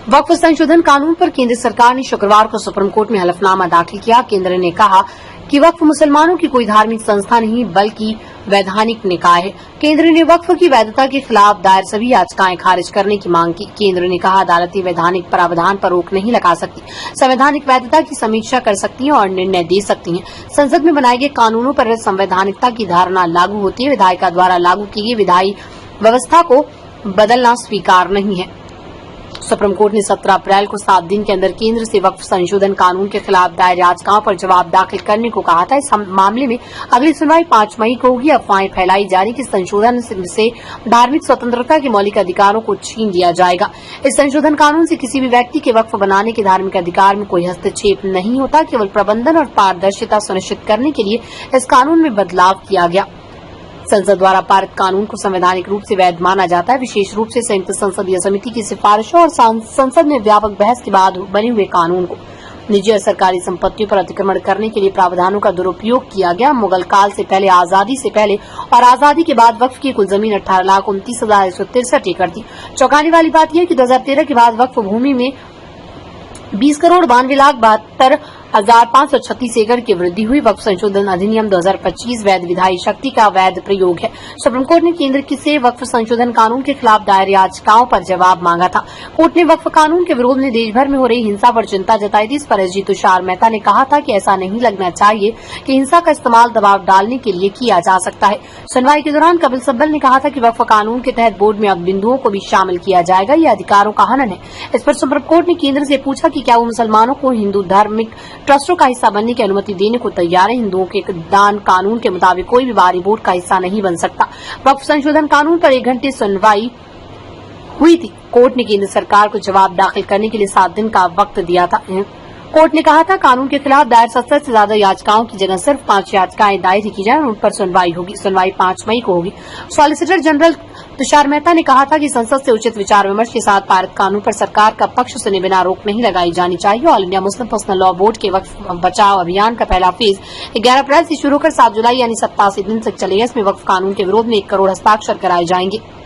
वक्फ संशोधन कानून पर केंद्र सरकार ने शुक्रवार को सुप्रीम कोर्ट में हलफनामा दाखिल किया। केंद्र ने कहा कि वक्फ मुसलमानों की कोई धार्मिक संस्था नहीं बल्कि वैधानिक निकाय है। केंद्र ने वक्फ की वैधता के खिलाफ दायर सभी याचिकाएं खारिज करने की मांग की। केंद्र ने कहा अदालतें वैधानिक प्रावधान पर रोक नहीं लगा सकती, संवैधानिक वैधता की समीक्षा कर सकती हैं और निर्णय दे सकती हैं। संसद में बनाए गए कानूनों पर संवैधानिकता की धारणा लागू होती है। विधायिका द्वारा लागू की गई विधायी व्यवस्था को बदलना स्वीकार नहीं है। सुप्रीम कोर्ट ने 17 अप्रैल को 7 दिन के अंदर केंद्र से वक्फ संशोधन कानून के खिलाफ दायर याचिकाओं पर जवाब दाखिल करने को कहा था। इस मामले में अगली सुनवाई 5 मई को होगी। अफवाहें फैलाई जा रही कि संशोधन से धार्मिक स्वतंत्रता के मौलिक अधिकारों को छीन लिया जाएगा। इस संशोधन कानून से किसी भी व्यक्ति के वक्फ बनाने के धार्मिक अधिकार में कोई हस्तक्षेप नहीं होता, केवल प्रबंधन और पारदर्शिता सुनिश्चित करने के लिए इस कानून में बदलाव किया गया। संसद द्वारा पारित कानून को संवैधानिक रूप से वैध माना जाता है। विशेष रूप से संयुक्त संसदीय समिति की सिफारिशों और संसद में व्यापक बहस के बाद बने हुए कानून को निजी और सरकारी संपत्तियों पर अतिक्रमण करने के लिए प्रावधानों का दुरुपयोग किया गया। मुगल काल से पहले, आजादी से पहले और आजादी के बाद वक्फ की कुल जमीन 18,29,163 एकड़ थी। चौंकाने वाली बात यह है कि 2013 के बाद वक्फ भूमि में 20,92,72,536 एकड़ की वृद्धि हुई। वक्फ संशोधन अधिनियम 2025 वैध विधायी शक्ति का वैध प्रयोग है। सुप्रीम कोर्ट ने केंद्र से वक्फ संशोधन कानून के खिलाफ दायर याचिकाओं पर जवाब मांगा था। कोर्ट ने वक्फ कानून के विरोध में देश भर में हो रही हिंसा पर चिंता जताई थी। इस पर एसजी तुषार मेहता ने कहा था कि ऐसा नहीं लगना चाहिए कि हिंसा का इस्तेमाल दबाव डालने के लिए किया जा सकता है। सुनवाई के दौरान कपिल सिब्बल ने कहा था कि वक्फ कानून के तहत बोर्ड में अब बिंदुओं को भी शामिल किया जाएगा। ये अधिकारों का हनन है। इस पर सुप्रीम कोर्ट ने केंद्र से पूछा कि क्या वो मुसलमानों को हिंदू धार्मिक ट्रस्टों का हिस्सा बनने की अनुमति देने को तैयार है। हिंदुओं के दान कानून के मुताबिक कोई भी बाहरी बोर्ड का हिस्सा नहीं बन सकता। वक्फ संशोधन कानून पर 1 घंटे सुनवाई हुई थी। कोर्ट ने केंद्र सरकार को जवाब दाखिल करने के लिए 7 दिन का वक्त दिया था। कोर्ट ने कहा था कानून के खिलाफ दायर 70 से ज्यादा याचिकाओं की जगह सिर्फ 5 याचिकाएं दायर की जाए और उन पर सुनवाई होगी। सुनवाई 5 मई को होगी। सॉलिसिटर जनरल तुषार मेहता ने कहा था कि संसद से उचित विचार विमर्श के साथ पारित कानून पर सरकार का पक्ष सुने बिना रोक नहीं लगाई जानी चाहिए। All India Muslim personal law board के वक्फ बचाव अभियान का पहला फेज 11 अप्रैल से शुरू होकर 7 जुलाई यानी 87 दिन तक चलेगा। इसमें वक्फ कानून के विरोध में 1 करोड़ हस्ताक्षर कराए जाएंगे।